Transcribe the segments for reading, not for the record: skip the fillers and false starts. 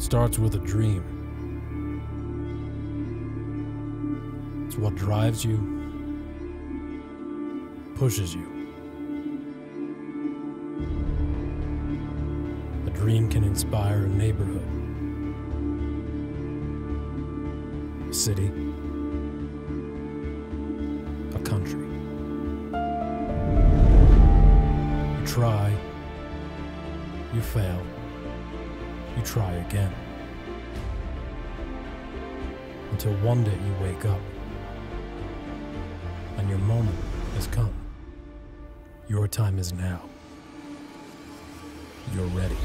starts with a dream. It's what drives you, pushes you. A dream can inspire a neighborhood, a city, a country. You try, you fail, you try again. Until one day you wake up, and your moment has come. Your time is now. You're ready.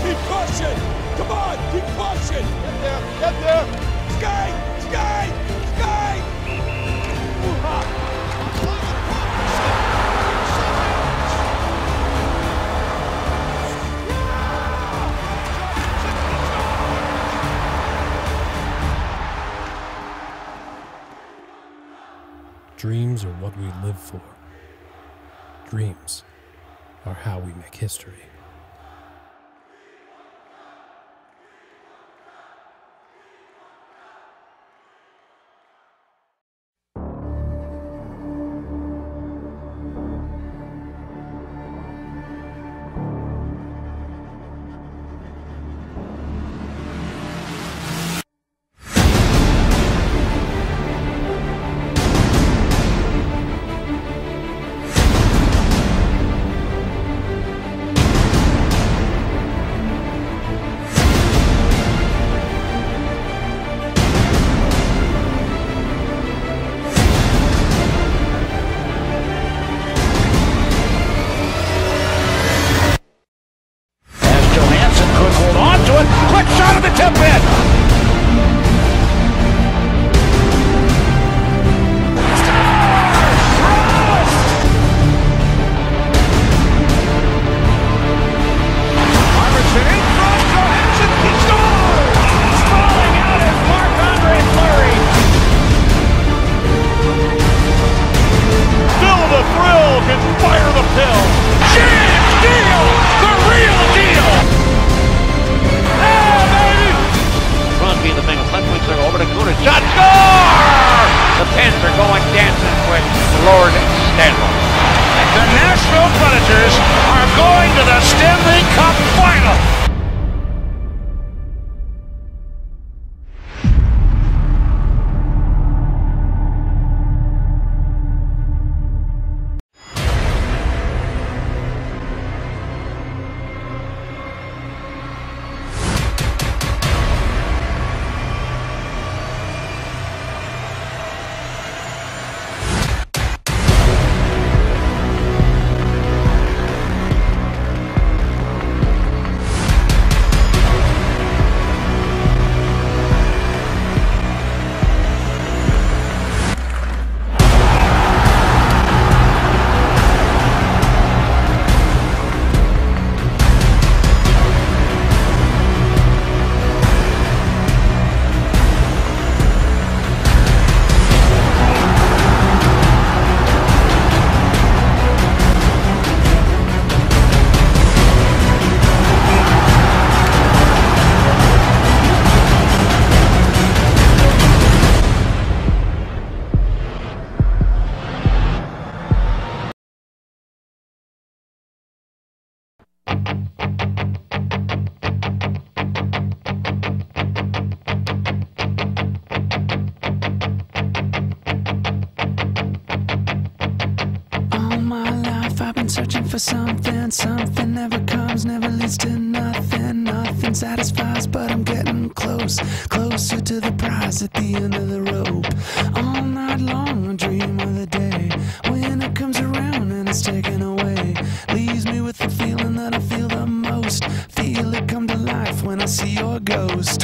Keep pushing! Come on, keep pushing! Get there, get there! Skate! Skate! Skate! Dreams are what we live for. Dreams are how we make history. Quick shot of the tip in! Robertson in front, Johansson, he scores! Falling out is Marc-Andre Fleury. Fill the thrill can fire the pill. James Deal, the real deal! Crosby in the Bengals. Left wing circle over to Cooter. Shot, score! The Pens are going dancing with Lord Stanley. The Nashville Predators are going to the Stanley Cup Final. Searching for something, something never comes, never leads to nothing, nothing satisfies, but I'm getting close, closer to the prize at the end of the rope. All night long I dream of the day when it comes around and it's taken away, leaves me with the feeling that I feel the most, feel it come to life when I see your ghost.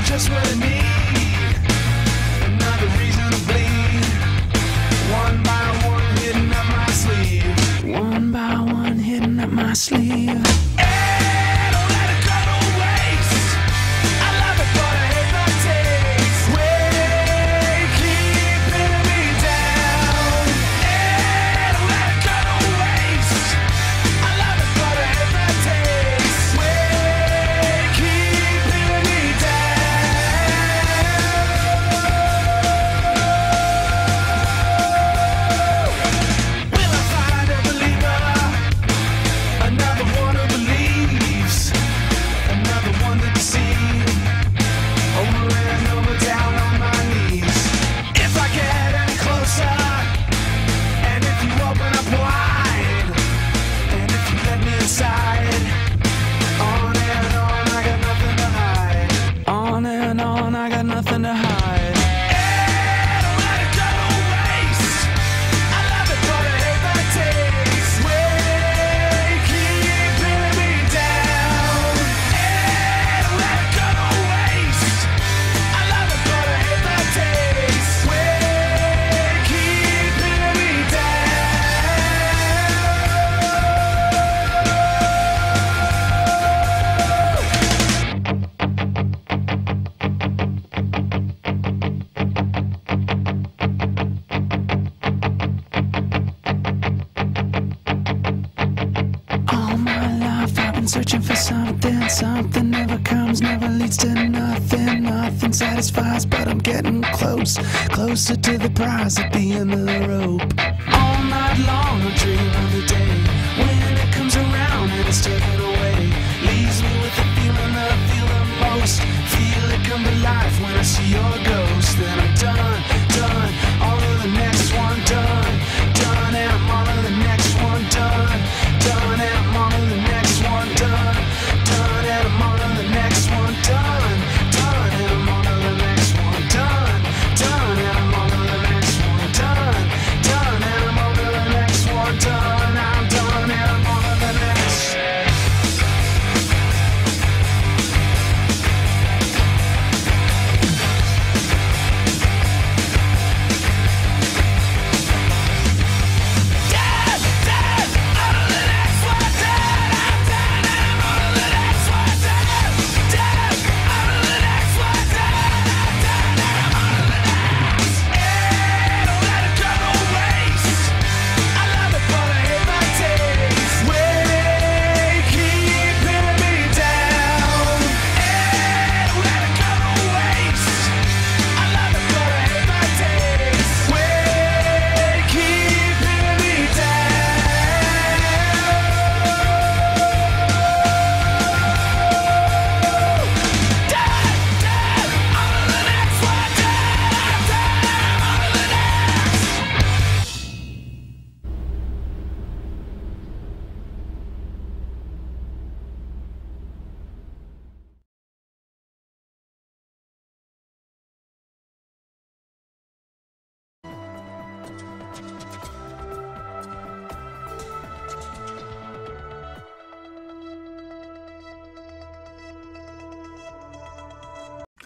Just what I need. something never comes, never leads to nothing. Nothing satisfies, but I'm getting close, closer to the prize at the end of the rope. All night long I dream of the day when it comes around and it's taken away. Leaves me with the feeling that I feel the most. Feel it come to life when I see your ghost. Then I'm done, done, all of the next one done, done, and I'm on to the next one done, done, and I'm on to the next one done, done, and I'm on to the next one done, done, and I'm on to the next one done, done, and I'm on to the next one done, done, and I'm on to the next one done, I'm done, and I'm on to the next.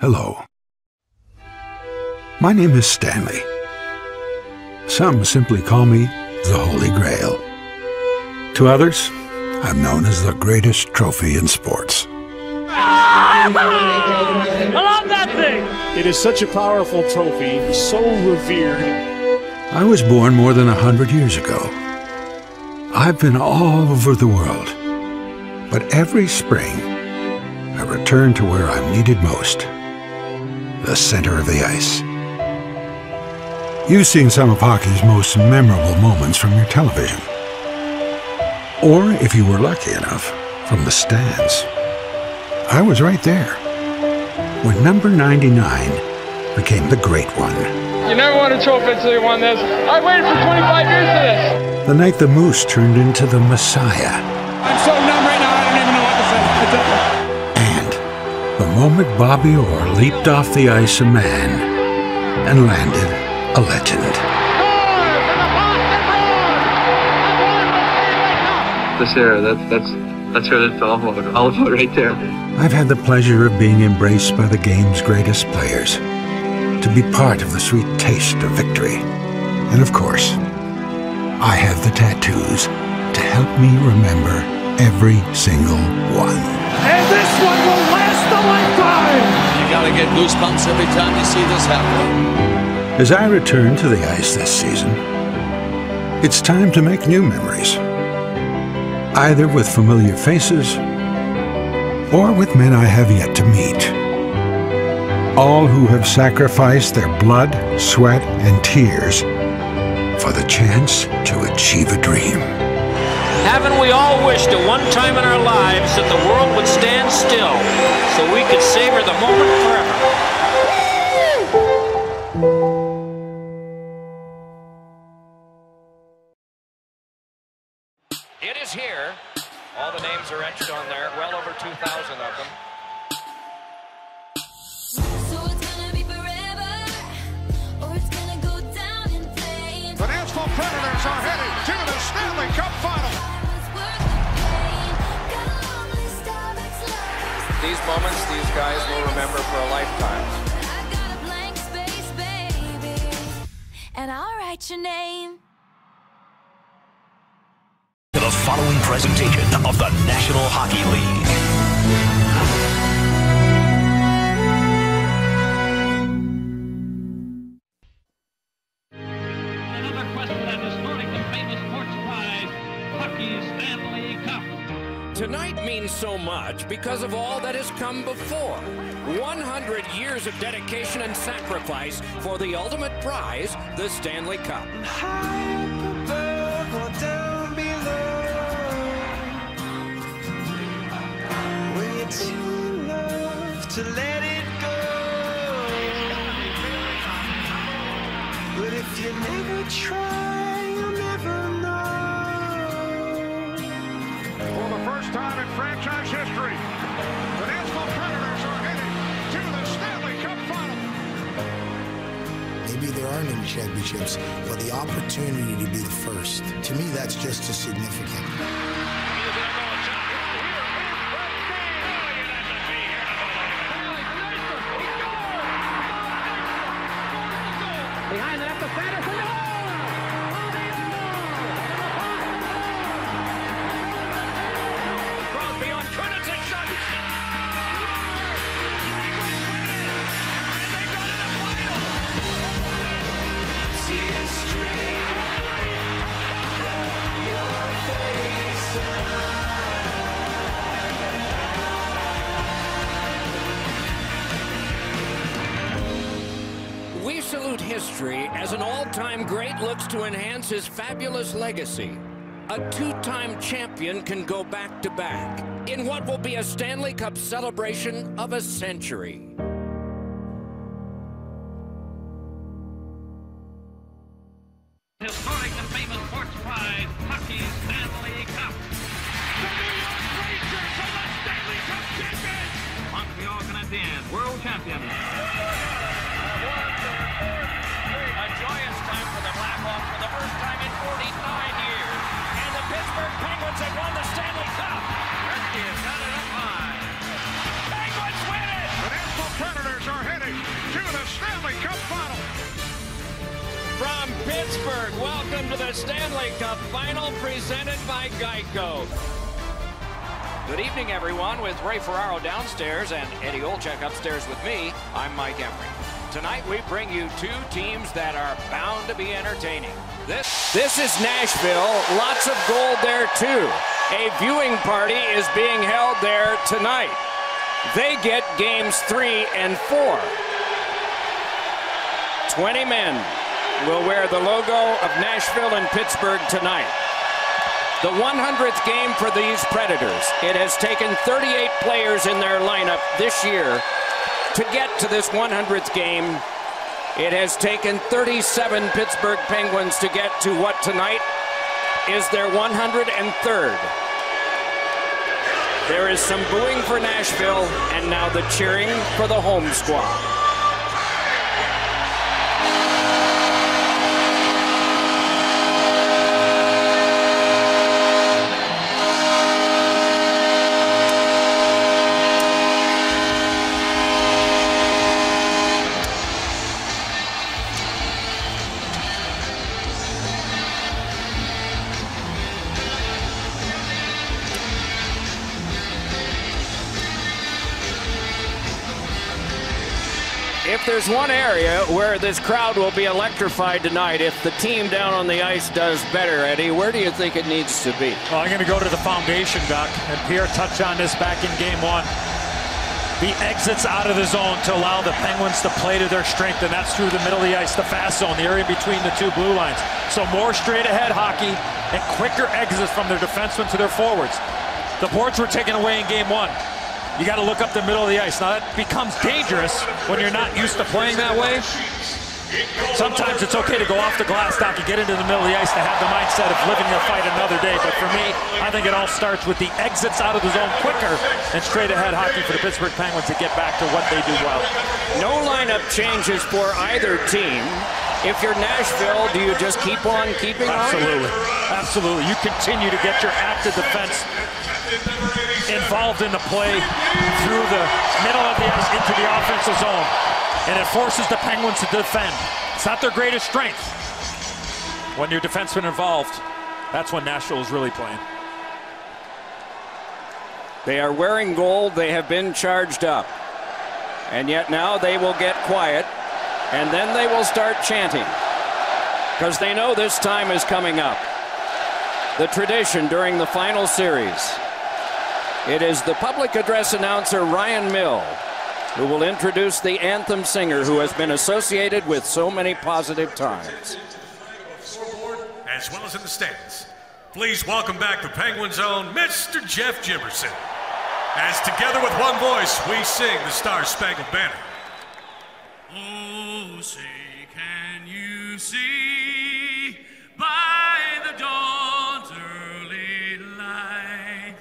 Hello. My name is Stanley. Some simply call me the Holy Grail. To others, I'm known as the greatest trophy in sports. I love that thing! It is such a powerful trophy, so revered. I was born more than 100 years ago. I've been all over the world. But every spring, I return to where I'm needed most. The center of the ice. You've seen some of hockey's most memorable moments from your television. Or, if you were lucky enough, from the stands. I was right there, when number 99 became the great one. You never won a trophy until you won this. I waited for 25 years for this. The night the Moose turned into the Messiah. I'm so numb right now, I don't even know what to say. The moment Bobby Orr leaped off the ice a man and landed a legend. This era, that's what it's all about right there. I've had the pleasure of being embraced by the game's greatest players, to be part of the sweet taste of victory. And of course, I have the tattoos to help me remember every single one. And this one will last a lifetime! You gotta get goosebumps every time you see this happen. As I return to the ice this season, it's time to make new memories. Either with familiar faces, or with men I have yet to meet. All who have sacrificed their blood, sweat, and tears for the chance to achieve a dream. Haven't we all wished at one time in our lives that the world would stand still so we could savor the moment forever? It is here. All the names are etched on there, well over 2,000 of them. So it's gonna be forever, or it's gonna go down in flames. The Nashville Predators are headed to the Stanley Cup Final. These moments, these guys will remember for a lifetime. I got a blank space, baby, and I'll write your name. The following presentation of the National Hockey League. Another quest for that historic and famous sports prize, Hockey's Stanley Cup. Tonight means so much because of all that has come before. 100 years of dedication and sacrifice for the ultimate prize, the Stanley Cup. High up above or down below, when you're too in love to let it go. But if you never try, you'll never know. For the first time in franchise history, the Nashville Predators are headed to the Stanley Cup Final. Maybe there aren't any championships, but the opportunity to be the first, to me, that's just as significant. Behind the net, the Sanders, and Crosby on Trinity shot. And they go to the final. See it straight from your face. We salute history as an all-time great looks to enhance his fabulous legacy. A two-time champion can go back-to-back in what will be a Stanley Cup celebration of a century. Historic and famous sports pride, hockey Stanley Cup. The New York Rangers are the Stanley Cup champions. Montreal Canadiens, world champions. A joyous time for the Blackhawks for the first time in 49 years. And the Pittsburgh Penguins have won the Stanley Cup. Gretzky has got it up high. Penguins win it! The Nashville Predators are heading to the Stanley Cup Final. From Pittsburgh, welcome to the Stanley Cup Final presented by Geico. Good evening, everyone, with Ray Ferraro downstairs and Eddie Olczyk upstairs with me. I'm Mike Emery. Tonight, we bring you two teams that are bound to be entertaining. This is Nashville. Lots of gold there, too. A viewing party is being held there tonight. They get games 3 and 4. 20 men will wear the logo of Nashville and Pittsburgh tonight. The 100th game for these Predators. It has taken 38 players in their lineup this year to get to this 100th game. It has taken 37 Pittsburgh Penguins to get to what tonight is their 103rd. There is some booing for Nashville, and now the cheering for the home squad. If there's one area where this crowd will be electrified tonight, if the team down on the ice does better, Eddie, where do you think it needs to be? Well, I'm going to go to the foundation, Doc, and Pierre touched on this back in game 1. The exits out of the zone to allow the Penguins to play to their strength, and that's through the middle of the ice, the fast zone, the area between the two blue lines. So more straight-ahead hockey and quicker exits from their defensemen to their forwards. The boards were taken away in game 1. You got to look up the middle of the ice. Now, that becomes dangerous when you're not used to playing that way. Sometimes it's okay to go off the glass, Doc, and get into the middle of the ice to have the mindset of living the fight another day. But for me, I think it all starts with the exits out of the zone quicker and straight-ahead hockey for the Pittsburgh Penguins to get back to what they do well. No lineup changes for either team. If you're Nashville, do you just keep on keeping on? Absolutely. Absolutely. You continue to get your active defense involved in the play through the middle of the ice into the offensive zone. And it forces the Penguins to defend. It's not their greatest strength. When your defensemen are involved, that's when Nashville is really playing. They are wearing gold. They have been charged up. And yet now they will get quiet. And then they will start chanting. Because they know this time is coming up. The tradition during the final series. It is the public address announcer, Ryan Mill, who will introduce the anthem singer who has been associated with so many positive times. As well as in the stands, please welcome back the Penguins' own Mr. Jeff Jimerson, as together with one voice we sing the Star-Spangled Banner. Oh, say can you see by the dawn's early light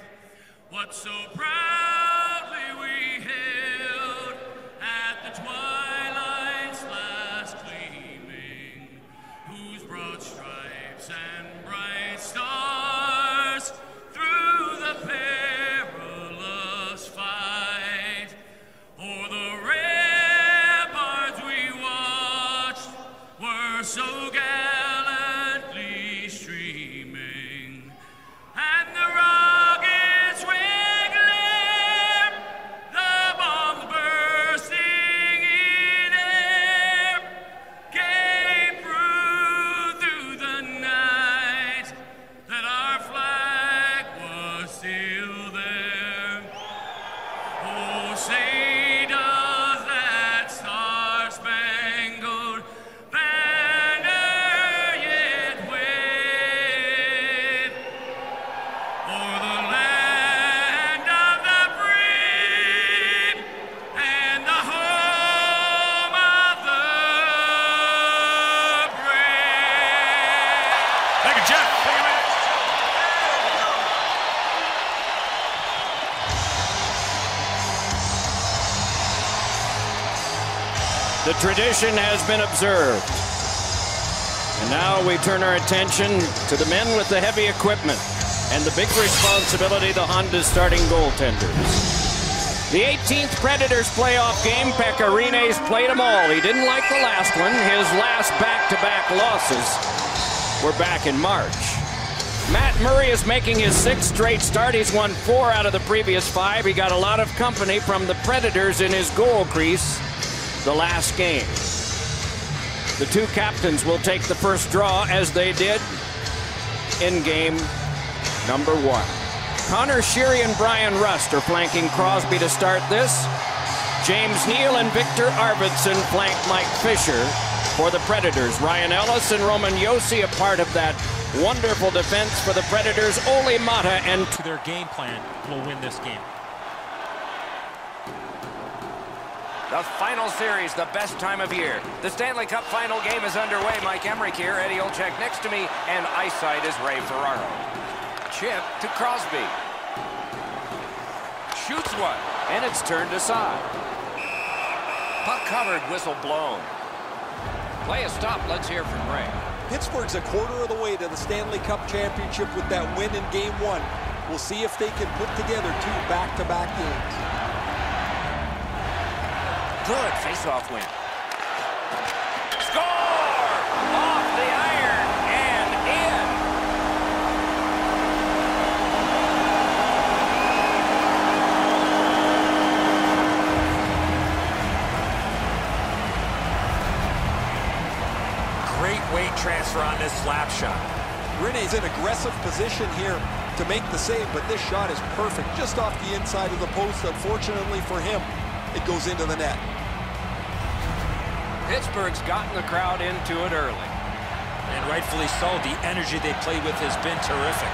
what so proudly we held at the twilight's last gleaming, whose broad stripes and bright stars through the perilous fight o'er the ramparts we watched were so gallantly streaming, and the rockets wiggling, the bombs bursting in air, came through the night that our flag was still there. Oh, say does that star-spangled banner yet wave o'er the land of the free and the home of the brave? Thank you, Jeff. Thank you, man. The tradition has been observed. And now we turn our attention to the men with the heavy equipment and the big responsibility, the Honda starting goaltenders. The 18th Predators playoff game, Pekka Rinne's played them all. He didn't like the last one. His last back-to-back losses were back in March. Matt Murray is making his 6th straight start. He's won 4 out of the previous 5. He got a lot of company from the Predators in his goal crease the last game. The two captains will take the first draw, as they did in game number 1. Connor Sheary and Brian Rust are flanking Crosby to start this. James Neal and Victor Arvidsson flank Mike Fisher for the Predators. Ryan Ellis and Roman Josi a part of that wonderful defense for the Predators. Ole Mata and To their game plan will win this game. the final series, the best time of year. The Stanley Cup final game is underway. Mike Emrick here, Eddie Olczyk next to me, and ice side is Ray Ferraro. Chip to Crosby. Shoots one, and it's turned aside. Puck covered, whistle blown. Play is stopped. Let's hear from Ray. Pittsburgh's a quarter of the way to the Stanley Cup championship with that win in game 1. We'll see if they can put together 2 back-to-back games. Good face-off win. Score! Off the iron and in. Great weight transfer on this slap shot. Rinne's in aggressive position here to make the save, but this shot is perfect just off the inside of the post. Unfortunately for him, it goes into the net. Pittsburgh's gotten the crowd into it early. And rightfully so. The energy they play with has been terrific.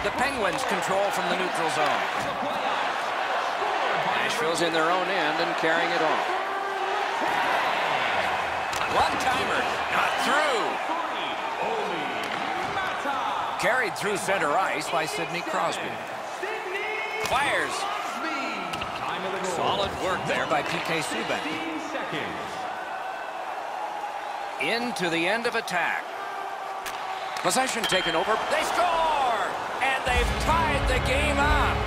The Penguins control from the neutral zone. Nashville's in their own end and carrying it on. One-timer, not through. Carried through center ice by Sidney Crosby. Fires. Solid work there by P.K. Subban. Into the end of attack. Possession taken over. They score! And they've tied the game up.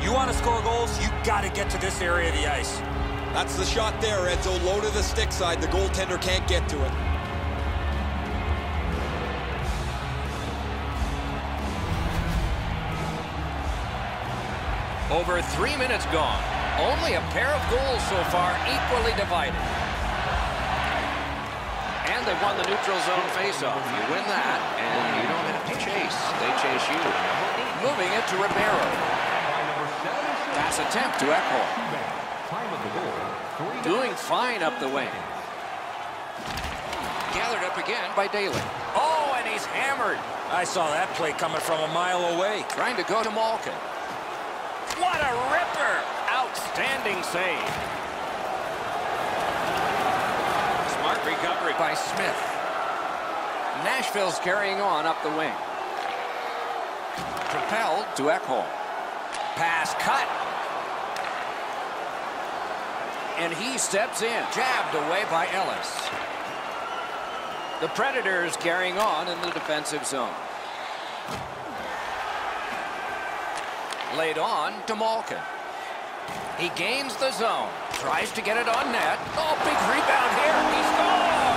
You want to score goals, you got to get to this area of the ice. That's the shot there, Edzo. Low to the stick side. The goaltender can't get to it. Over 3 minutes gone. Only a pair of goals so far, equally divided. And they won the neutral zone faceoff. You win that, and you don't have to chase. They chase you. Moving it to Ribeiro. Pass attempt to Ekholm. Doing fine up the wing. Gathered up again by Daly. Oh, and he's hammered. I saw that play coming from a mile away. Trying to go to Malkin. What a ripper! Outstanding save. Smart recovery by Smith. Nashville's carrying on up the wing. Propelled to Ekholm. Pass cut. And he steps in. Jabbed away by Ellis. The Predators carrying on in the defensive zone. Laid on to Malkin. He gains the zone. Tries to get it on net. Oh, big rebound here. He scores!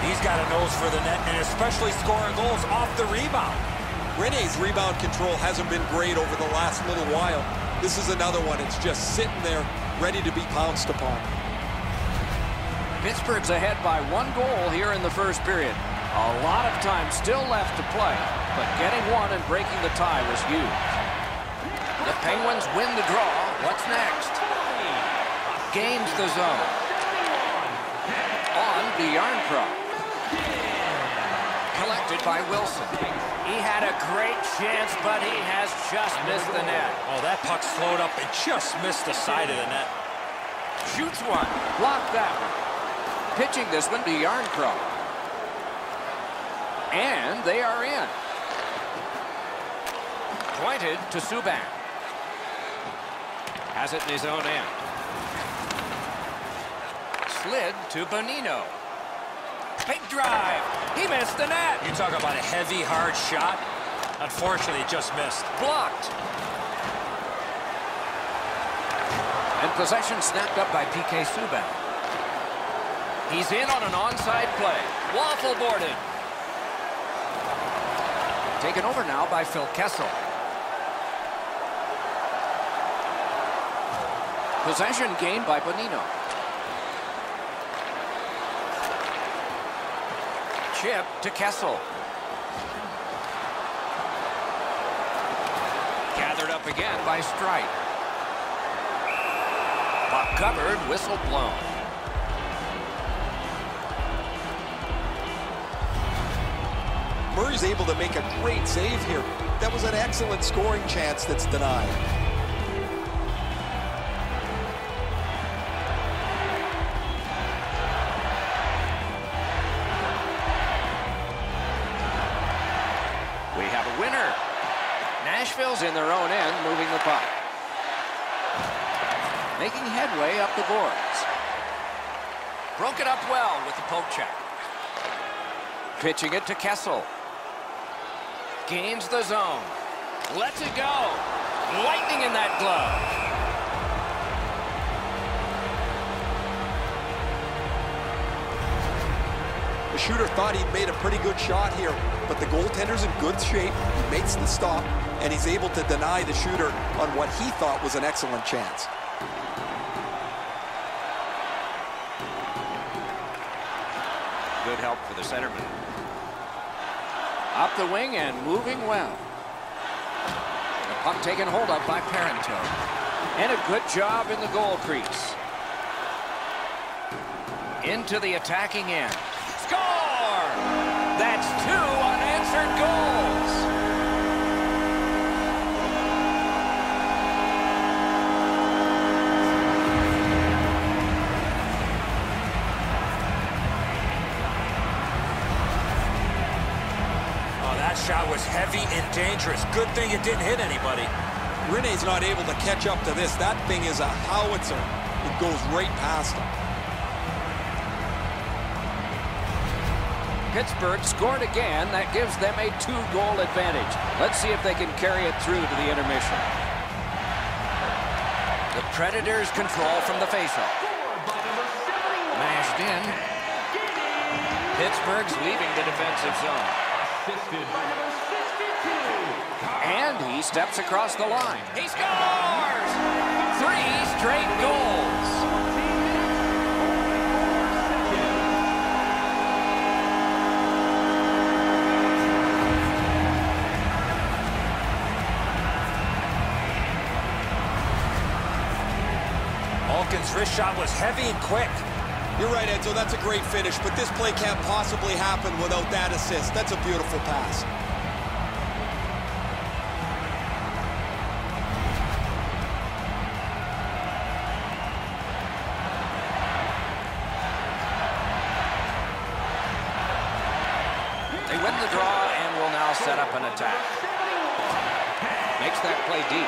He's got a nose for the net, and especially scoring goals off the rebound. Rene's rebound control hasn't been great over the last little while. This is another one. It's just sitting there, ready to be pounced upon. Pittsburgh's ahead by 1 goal here in the first period. A lot of time still left to play, but getting one and breaking the tie was huge. The Penguins win the draw. What's next? Gains the zone. On to Yarncroft. Collected by Wilson. He had a great chance, but he has just missed the net. Oh, that puck slowed up and just missed the side of the net. Shoots one. Blocked that one. Pitching this one to Yarncroft. And they are in. Pointed to Subban. Has it in his own end. Slid to Bonino. Big drive. He missed the net. You talk about a heavy, hard shot. Unfortunately, it just missed. Blocked. And possession snapped up by PK Subban. He's in on an onside play. Waffle boarded. Taken over now by Phil Kessel. Possession gained by Bonino. Chip to Kessel. Gathered up again by Strite. Puck covered, whistle blown. Murray's able to make a great save here. That was an excellent scoring chance that's denied. We have a winner. Nashville's in their own end, moving the puck. Making headway up the boards. Broke it up well with the poke check. Pitching it to Kessel. Gains the zone. Lets it go. Lightning in that glove. The shooter thought he'd made a pretty good shot here, but the goaltender's in good shape. He makes the stop, and he's able to deny the shooter on what he thought was an excellent chance. Good help for the centerman. Up the wing and moving well. The puck taken hold of by Parento. And a good job in the goal crease. Into the attacking end. Score! That's 2 unanswered goals. Shot was heavy and dangerous. Good thing it didn't hit anybody. Rene's not able to catch up to this. That thing is a howitzer. It goes right past him. Pittsburgh scored again. That gives them a 2-goal advantage. Let's see if they can carry it through to the intermission. The Predators control from the faceoff. in. Pittsburgh's leaving the defensive zone. And he steps across the line. He scores! 3 straight goals. Malkin's wrist shot was heavy and quick. You're right, Enzo. That's a great finish, but this play can't possibly happen without that assist. That's a beautiful pass. They win the draw and will now set up an attack. Makes that play deep.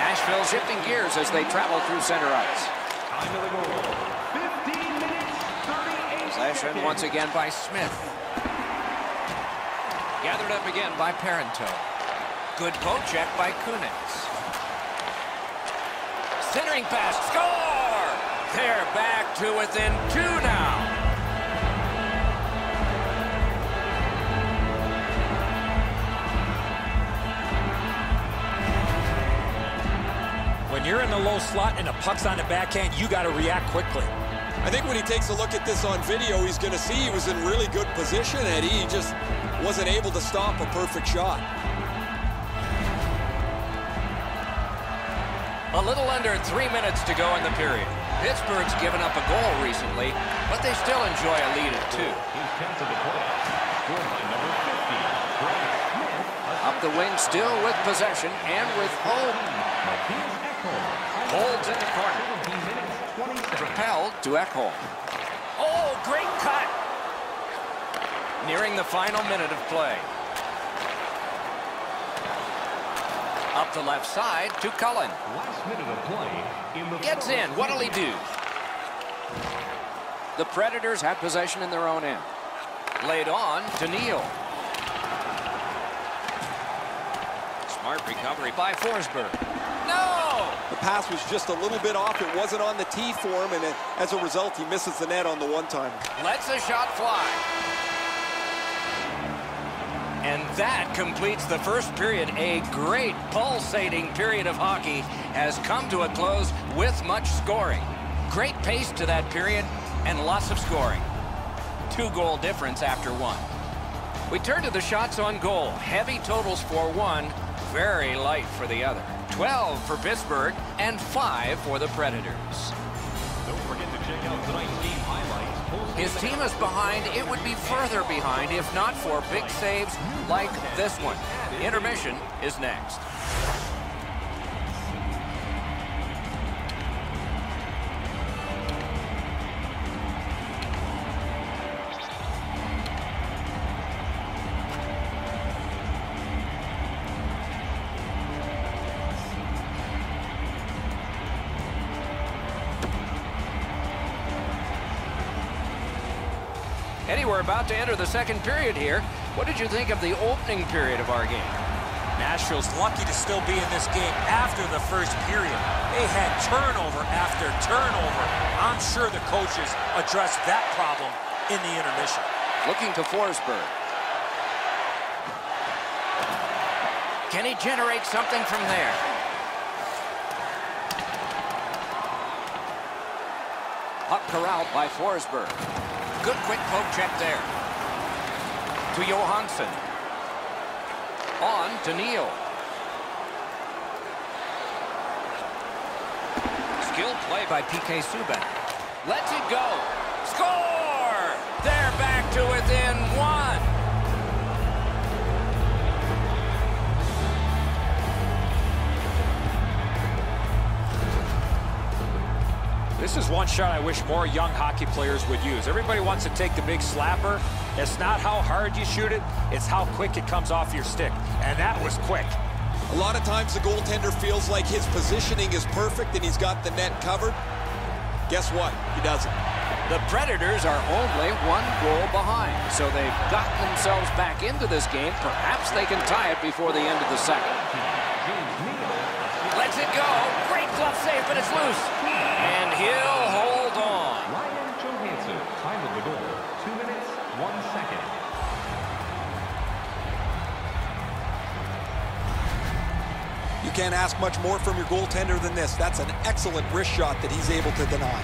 Nashville shifting gears as they travel through center ice. Possession once again by Smith. Gathered up again by Parento. Good poke check by Kunitz. Centering pass, score! They're back to within 2 now. When you're in the low slot and the puck's on the backhand, you got to react quickly. I think when he takes a look at this on video, he's going to see he was in really good position, Eddie. He just wasn't able to stop a perfect shot. A little under 3 minutes to go in the period. Pittsburgh's given up a goal recently, but they still enjoy a lead at 2. Up the wing, still with possession and with hope. Holds in the corner. Propelled to Ekholm. Oh, great cut! Nearing the final minute of play. Up the left side to Cullen. Last minute of play. Gets in. What'll he do? The Predators have possession in their own end. Laid on to Neal. Smart recovery by Forsberg. No! The pass was just a little bit off. It wasn't on the tee for him, and as a result, he misses the net on the one-timer. Lets a shot fly. And that completes the first period. A great pulsating period of hockey has come to a close with much scoring. Great pace to that period and lots of scoring. 2-goal difference after 1. We turn to the shots on goal. Heavy totals for one, very light for the other. 12 for Pittsburgh and 5 for the Predators. Don't forget to check out tonight's game highlights. His team is behind. It would be further behind if not for big saves like this one. Intermission is next. Eddie, we're about to enter the second period here. What did you think of the opening period of our game? Nashville's lucky to still be in this game after the first period. They had turnover after turnover. I'm sure the coaches addressed that problem in the intermission. Looking to Forsberg. Can he generate something from there? Puck corralled by Forsberg. Good quick poke check there. To Johansson. On to Neal. Skilled play by PK Subban. Lets it go. Score! They're back to within 1. This is one shot I wish more young hockey players would use. Everybody wants to take the big slapper. It's not how hard you shoot it, it's how quick it comes off your stick. And that was quick. A lot of times the goaltender feels like his positioning is perfect and he's got the net covered. Guess what? He doesn't. The Predators are only 1 goal behind, so they've gotten themselves back into this game. Perhaps they can tie it before the end of the second. Lets it go. Great glove save, but it's loose. And he'll hold can't ask much more from your goaltender than this. That's an excellent wrist shot that he's able to deny.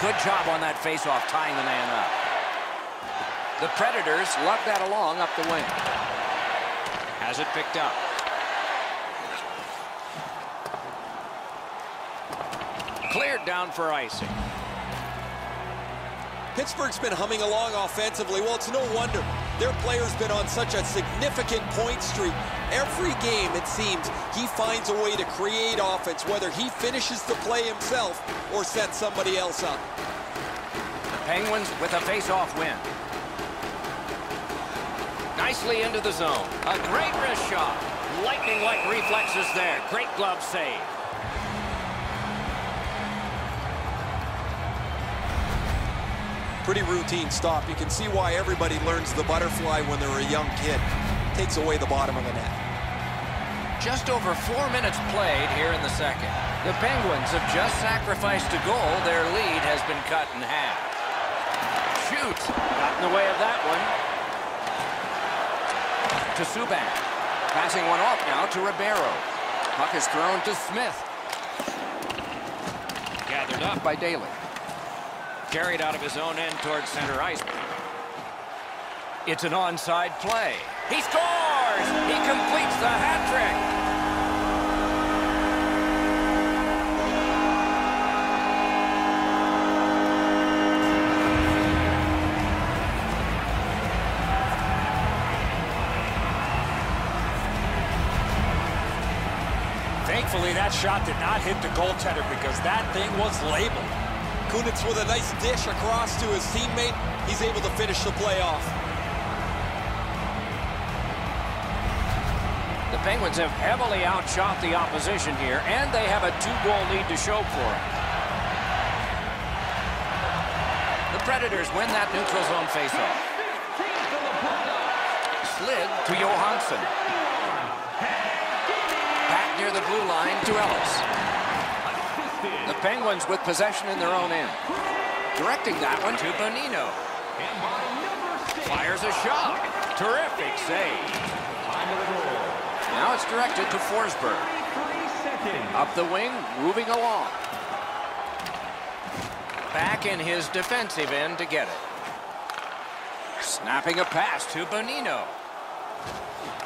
Good job on that faceoff, tying the man up. The Predators lug that along up the wing. Has it picked up. Cleared down for icing. Pittsburgh's been humming along offensively. Well, it's no wonder. Their player's been on such a significant point streak. Every game, it seems, he finds a way to create offense, whether he finishes the play himself or sets somebody else up. The Penguins with a face-off win. Nicely into the zone. A great wrist shot. Lightning-like reflexes there. Great glove save. Pretty routine stop. You can see why everybody learns the butterfly when they're a young kid. Takes away the bottom of the net. Just over 4 minutes played here in the second. The Penguins have just sacrificed a goal. Their lead has been cut in half. Shoots. Got in the way of that one. To Subban. Passing one off now to Ribeiro. Puck is thrown to Smith. Gathered up by Daly. Carried out of his own end towards center ice. It's an onside play. He scores! He completes the hat trick. Thankfully, that shot did not hit the goaltender because that thing was labeled. Kunitz with a nice dish across to his teammate. He's able to finish the play off. The Penguins have heavily outshot the opposition here, and they have a 2-goal lead to show for it. The Predators win that neutral zone faceoff. Slid to Johansson. Back near the blue line to Ellis. The Penguins with possession in their own end. Directing that one to Bonino. Fires a shot. Terrific save. Now it's directed to Forsberg. Up the wing, moving along. Back in his defensive end to get it. Snapping a pass to Bonino.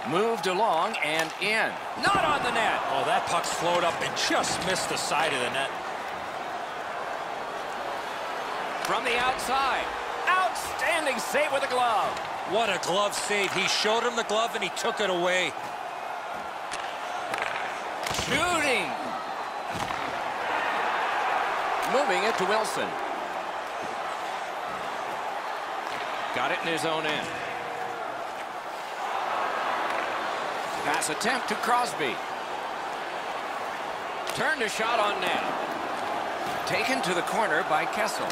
Moved along and in. Not on the net. Oh, that puck's flowed up and just missed the side of the net. From the outside. Outstanding save with a glove. What a glove save. He showed him the glove and he took it away. Shooting. Moving it to Wilson. Got it in his own end. Pass attempt to Crosby. Turned a shot on net. Taken to the corner by Kessel.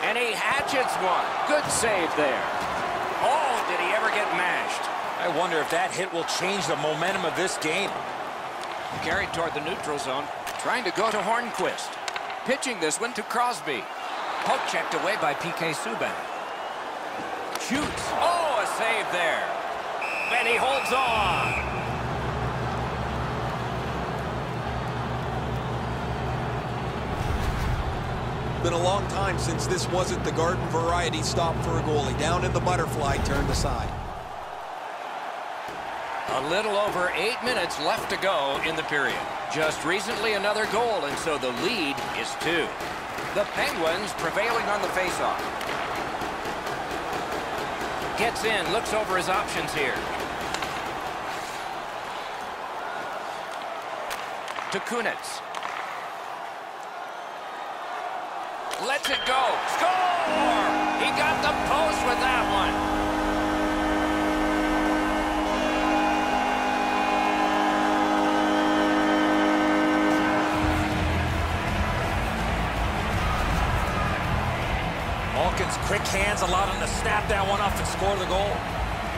And he hatchets one. Good save there. Oh, did he ever get mashed? I wonder if that hit will change the momentum of this game. Carried toward the neutral zone. Trying to go to Hornquist. Pitching this one to Crosby. Poke checked away by P.K. Subban. Shoots. Oh, a save there. And he holds on. Been a long time since this wasn't the garden variety stop for a goalie. Down in the butterfly, turned aside. A little over 8 minutes left to go in the period. Just recently another goal, and so the lead is 2. The Penguins prevailing on the faceoff. Gets in, looks over his options here. To Kunitz. Lets it go. Score! He got the post with that one. Malkin's quick hands allowed him to snap that one off and score the goal.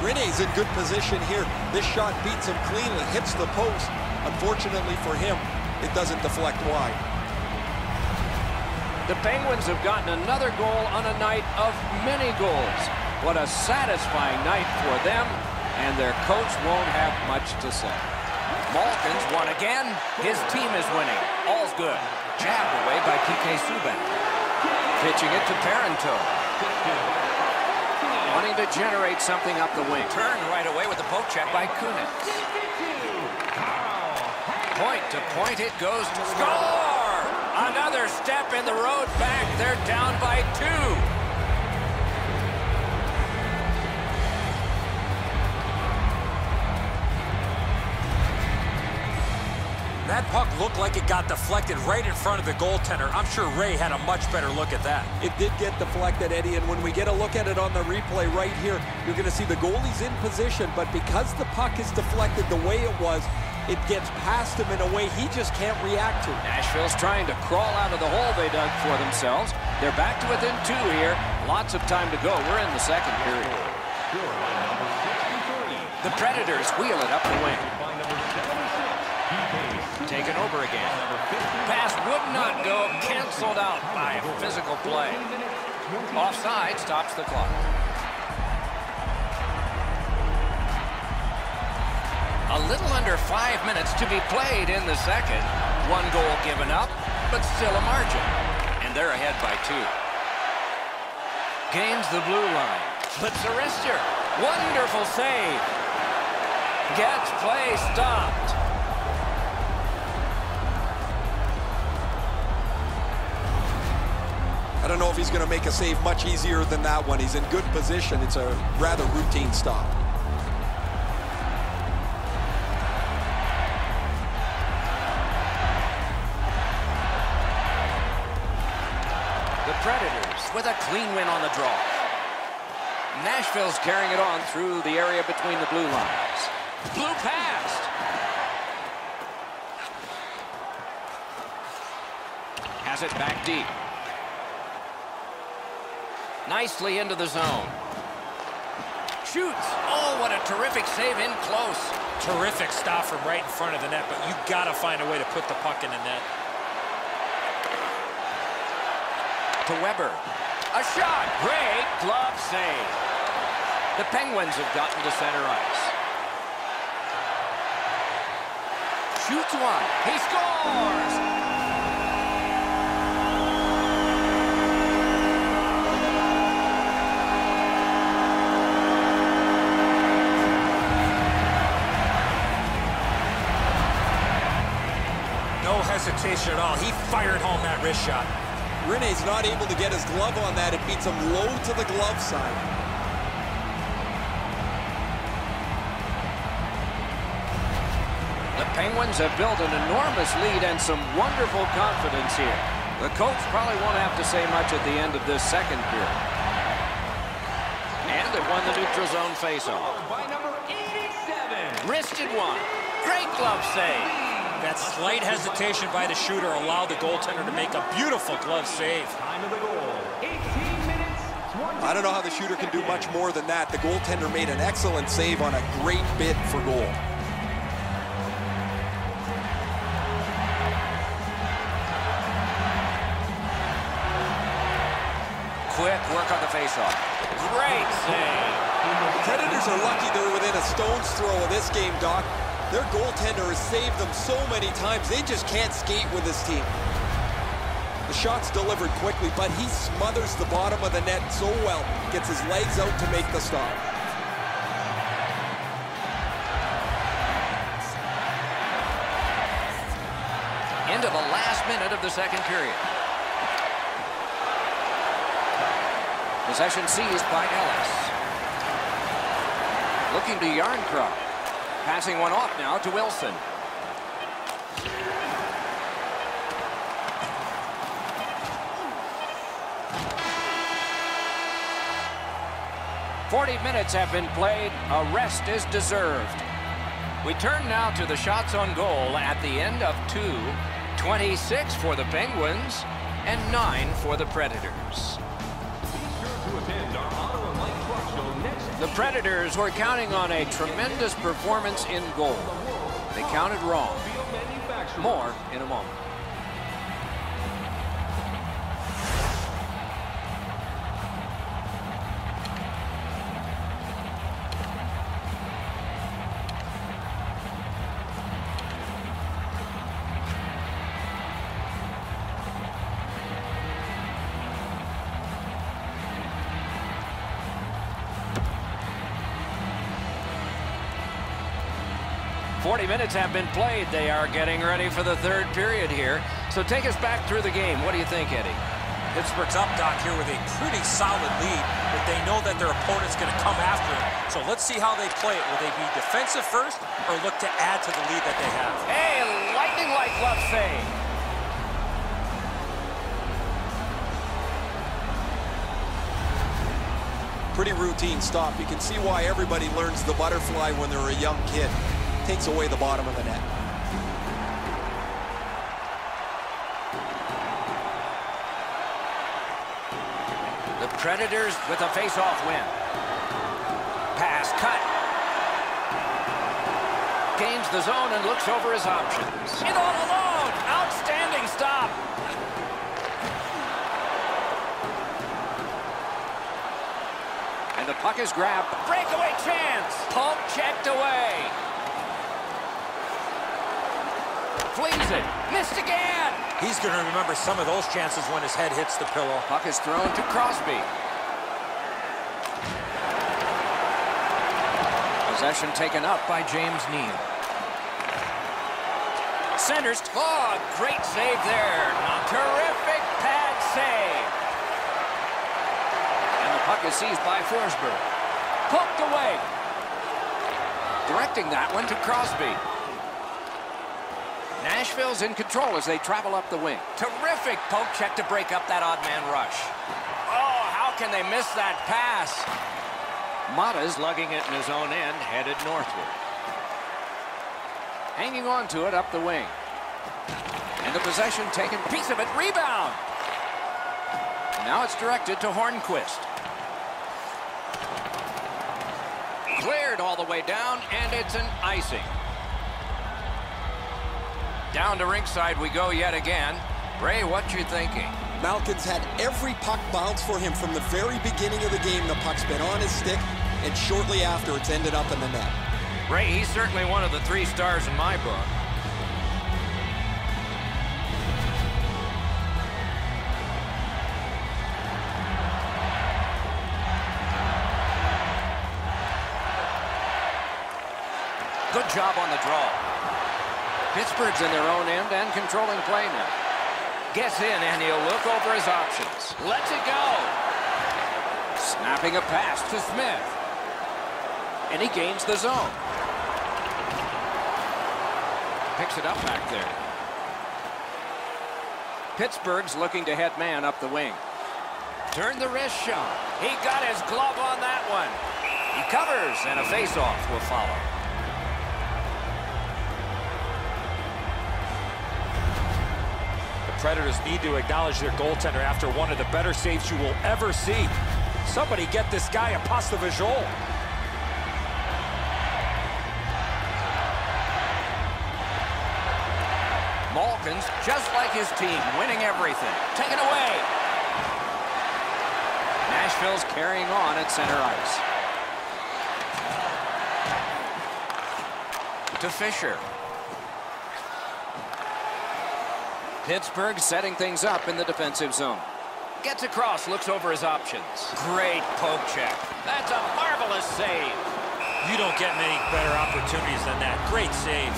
Rene's in good position here. This shot beats him cleanly, hits the post. Unfortunately for him, it doesn't deflect wide. The Penguins have gotten another goal on a night of many goals. What a satisfying night for them, and their coach won't have much to say. Malkin's won again. His team is winning. All's good. Jabbed away by PK Subban. Pitching it to Parenteau. Wanting to generate something up the wing. Turned right away with the poke check by Kunitz. Point to point it goes to score! Another step in the road back. They're down by 2. That puck looked like it got deflected right in front of the goaltender. I'm sure Ray had a much better look at that. It did get deflected, Eddie, and when we get a look at it on the replay right here, you're going to see the goalie's in position, but because the puck is deflected the way it was, it gets past him in a way he just can't react to. Nashville's trying to crawl out of the hole they dug for themselves. They're back to within 2 here. Lots of time to go. We're in the second period. The Predators wheel it up the wing. Taken over again. Pass would not go. Canceled out by physical play. Offside stops the clock. A little under 5 minutes to be played in the second. 1 goal given up, but still a margin. And they're ahead by 2. Gains the blue line. Flips a wrister. Wonderful save. Gets play stopped. I don't know if he's going to make a save much easier than that one. He's in good position. It's a rather routine stop. The Predators with a clean win on the draw. Nashville's carrying it on through the area between the blue lines. Blue past. Has it back deep. Nicely into the zone. Shoots. Oh, what a terrific save in close. Terrific stop from right in front of the net, but you got to find a way to put the puck in the net. To Weber. A shot. Great glove save. The Penguins have gotten to center ice. Shoots one. He scores! Hesitation at all. He fired home that wrist shot. Rene's not able to get his glove on that. It beats him low to the glove side. The Penguins have built an enormous lead and some wonderful confidence here. The coach probably won't have to say much at the end of this second period. And they won the neutral zone faceoff. By number 87. Wristed one. Great glove save. That slight hesitation by the shooter allowed the goaltender to make a beautiful glove save. Time of the goal, 18 minutes, 20. I don't know how the shooter can do much more than that. The goaltender made an excellent save on a great bid for goal. Quick work on the faceoff. Great save. The Predators are lucky they're within a stone's throw of this game, Doc. Their goaltender has saved them so many times, they just can't skate with this team. The shot's delivered quickly, but he smothers the bottom of the net so well, gets his legs out to make the stop. Into the last minute of the second period. Possession seized by Ellis. Looking to Yarncroft. Passing one off now to Wilson. "40 minutes have been played. A rest is deserved." We turn now to the shots on goal at the end of 2. 26 for the Penguins and 9 for the Predators. The Predators were counting on a tremendous performance in goal. They counted wrong. More in a moment. 40 minutes have been played. They are getting ready for the third period here. So take us back through the game. What do you think, Eddie? Pittsburgh's up, Doc, here with a pretty solid lead, but they know that their opponent's going to come after them. So let's see how they play it. Will they be defensive first or look to add to the lead that they have? Hey, lightning-like glove save. Pretty routine stop. You can see why everybody learns the butterfly when they're a young kid. Takes away the bottom of the net. The Predators with a face-off win. Pass cut. Gains the zone and looks over his options. In all alone. Outstanding stop. And the puck is grabbed. Breakaway chance. Pump checked away. Flees it. Missed again. He's going to remember some of those chances when his head hits the pillow. Puck is thrown to Crosby. Possession taken up by James Neal. Centers. Oh, great save there. Terrific pad save. And the puck is seized by Forsberg. Poked away. Directing that one to Crosby. Nashville's in control as they travel up the wing. Terrific poke check to break up that odd man rush. Oh, how can they miss that pass? Mata's lugging it in his own end, headed northward. Hanging on to it up the wing. And the possession taken, piece of it, rebound. Now it's directed to Hornquist. Cleared all the way down, and it's an icing. Down to ringside we go yet again. Ray, what you thinking? Malkin's had every puck bounce for him from the very beginning of the game. The puck's been on his stick, and shortly after, it's ended up in the net. Ray, he's certainly one of the 3 stars in my book. Good job on the draw. Pittsburgh's in their own end and controlling play now. Gets in and he'll look over his options. Lets it go. Snapping a pass to Smith. And he gains the zone. Picks it up back there. Pittsburgh's looking to head man up the wing. Turn the wrist shot. He got his glove on that one. He covers and a face-off will follow. Predators need to acknowledge their goaltender after one of the better saves you will ever see. Somebody get this guy a pass de visual. Malkin's just like his team, winning everything. Taken away. Nashville's carrying on at center ice. To Fisher. Pittsburgh setting things up in the defensive zone. Gets across, looks over his options. Great poke check. That's a marvelous save. You don't get many better opportunities than that. Great save.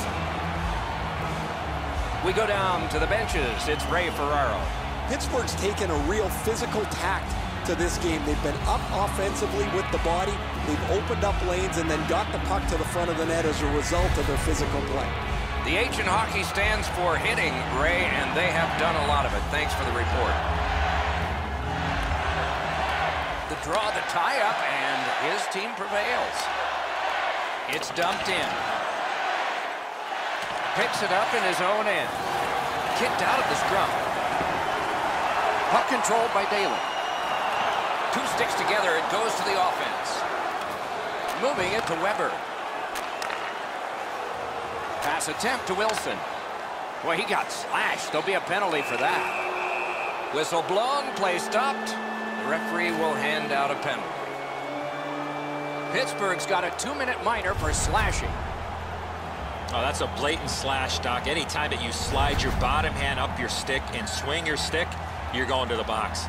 We go down to the benches. It's Ray Ferraro. Pittsburgh's taken a real physical tact to this game. They've been up offensively with the body. They've opened up lanes and then got the puck to the front of the net as a result of their physical play. The H in hockey stands for hitting, Ray, and they have done a lot of it. Thanks for the report. The draw, the tie-up, and his team prevails. It's dumped in. Picks it up in his own end. Kicked out of the scrum. Puck controlled by Daly. 2 sticks together, it goes to the offense. Moving it to Weber. Pass attempt to Wilson. Boy, he got slashed. There'll be a penalty for that. Whistle blown, play stopped. The referee will hand out a penalty. Pittsburgh's got a 2-minute minor for slashing. Oh, that's a blatant slash, Doc. Anytime that you slide your bottom hand up your stick and swing your stick, you're going to the box.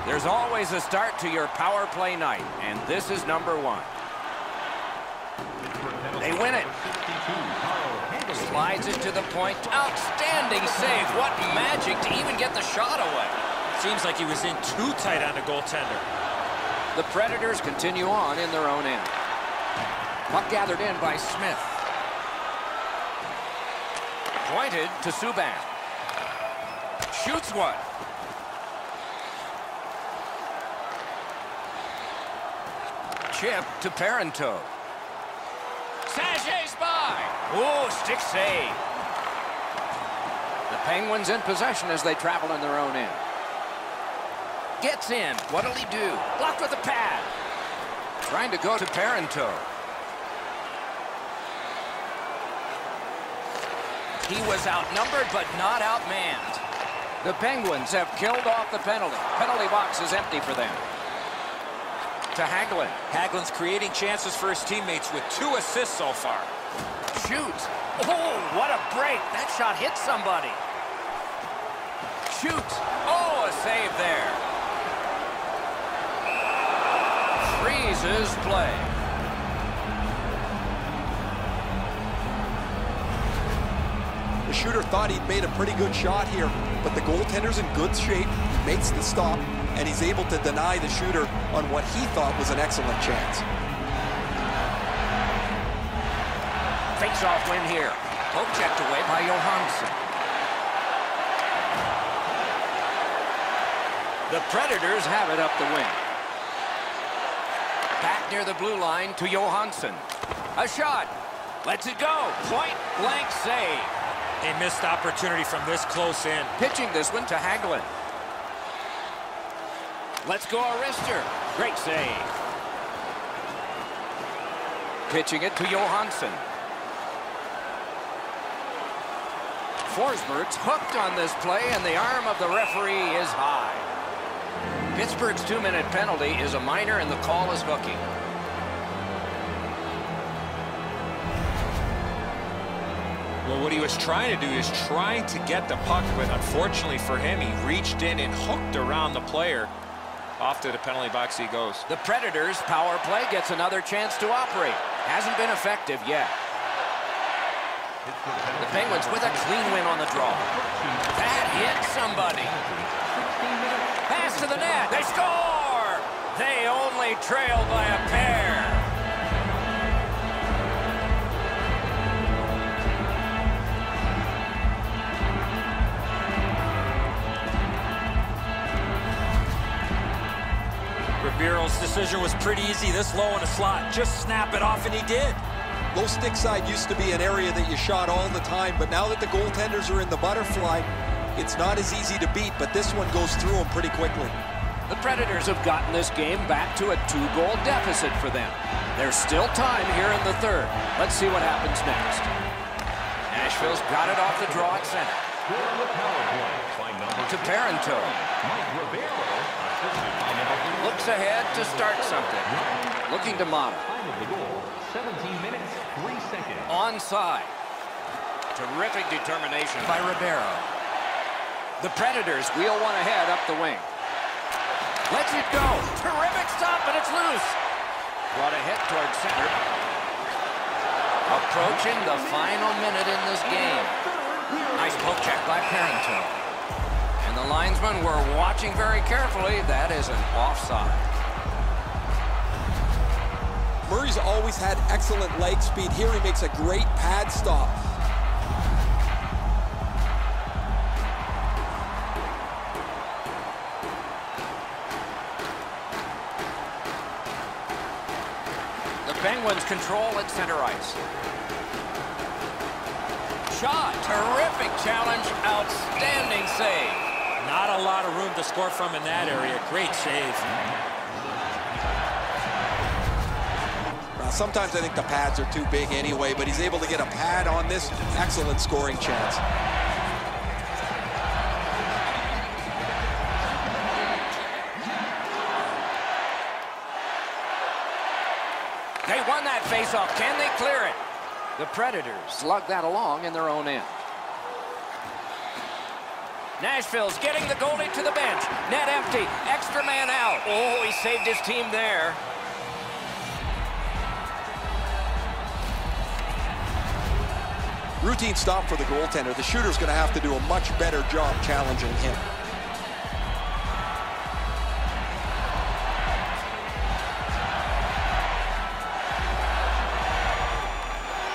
There's always a start to your power play night, and this is number 1. They win it. Slides it to the point. Outstanding save. What magic to even get the shot away. Seems like he was in too tight on the goaltender. The Predators continue on in their own end. Puck gathered in by Smith. Pointed to Subban. Shoots one. Chip to Parenteau. Sachets by. Oh, stick save. The Penguins in possession as they travel in their own end. Gets in. What'll he do? Blocked with a pad. Trying to go to Parenteau. He was outnumbered but not outmanned. The Penguins have killed off the penalty. Penalty box is empty for them. To Hagelin. Hagelin's creating chances for his teammates with 2 assists so far. Shoots. Oh, what a break. That shot hit somebody. Shoots. Oh, a save there. Freezes play. The shooter thought he'd made a pretty good shot here, but the goaltender's in good shape. He makes the stop, and he's able to deny the shooter on what he thought was an excellent chance. Face-off win here. Poke checked away by Johansson. The Predators have it up the wing. Back near the blue line to Johansson. A shot. Lets it go. Point blank save. A missed opportunity from this close in. Pitching this one to Hagelin. Let's go, Arister. Great save. Pitching it to Johansson. Forsberg's hooked on this play, and the arm of the referee is high. Pittsburgh's 2-minute penalty is a minor, and the call is hooking. Well, what he was trying to do is trying to get the puck, but unfortunately for him, he reached in and hooked around the player. Off to the penalty box he goes. The Predators' power play gets another chance to operate. Hasn't been effective yet. The Penguins with a clean win on the draw. That hit somebody. Pass to the net. They score! They only trail by a pair. Ribeiro's decision was pretty easy. This low in the slot. Just snap it off, and he did. Low stick side used to be an area that you shot all the time, but now that the goaltenders are in the butterfly, it's not as easy to beat, but this one goes through them pretty quickly. The Predators have gotten this game back to a 2-goal deficit for them. There's still time here in the third. Let's see what happens next. Nashville's got it off the draw at center. To Parenteau. Looks ahead to start something. Looking to Mata. 17 minutes, 3 seconds. Onside. Terrific determination by Ribeiro. The Predators wheel one ahead up the wing. Lets it go. Terrific stop, but it's loose. Brought ahead towards center. Approaching the final minute in this game. Nice poke check by Parenteau. And the linesmen were watching very carefully. That is an offside. Murray's always had excellent leg speed. Here he makes a great pad stop. The Penguins control at center ice. Shot. Terrific challenge. Outstanding save. Not a lot of room to score from in that area. Great save. Sometimes I think the pads are too big anyway, but he's able to get a pad on this. Excellent scoring chance. They won that faceoff. Can they clear it? The Predators slug that along in their own end. Nashville's getting the goalie to the bench. Net empty. Extra man out. Oh, he saved his team there. Routine stop for the goaltender. The shooter's going to have to do a much better job challenging him.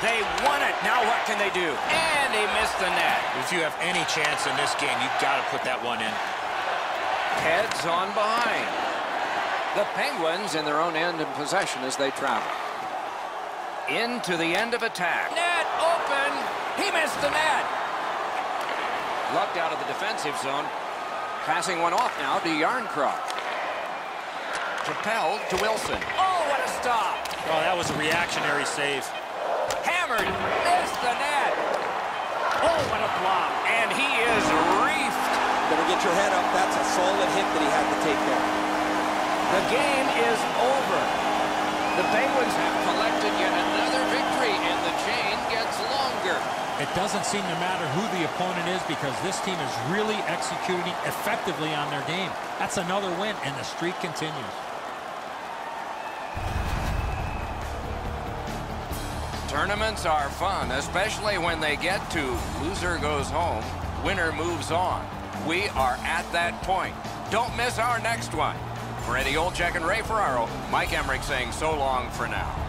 They won it. Now what can they do? And he missed the net. If you have any chance in this game, you've got to put that one in. Heads on behind. The Penguins in their own end in possession as they travel. Into the end of attack. Net open. He missed the net. Lugged out of the defensive zone. Passing one off now to Yarncroft. Propelled to Wilson. Oh, what a stop. Oh, that was a reactionary save. Hammered, missed the net. Oh, what a block. And he is reefed. Better get your head up. That's a solid hit that he had to take there. The game is over. The Penguins have collected yet another victory, and the chain gets longer. It doesn't seem to matter who the opponent is because this team is really executing effectively on their game. That's another win, and the streak continues. Tournaments are fun, especially when they get to loser goes home, winner moves on. We are at that point. Don't miss our next one. For Eddie Olczyk and Ray Ferraro, Mike Emmerich saying so long for now.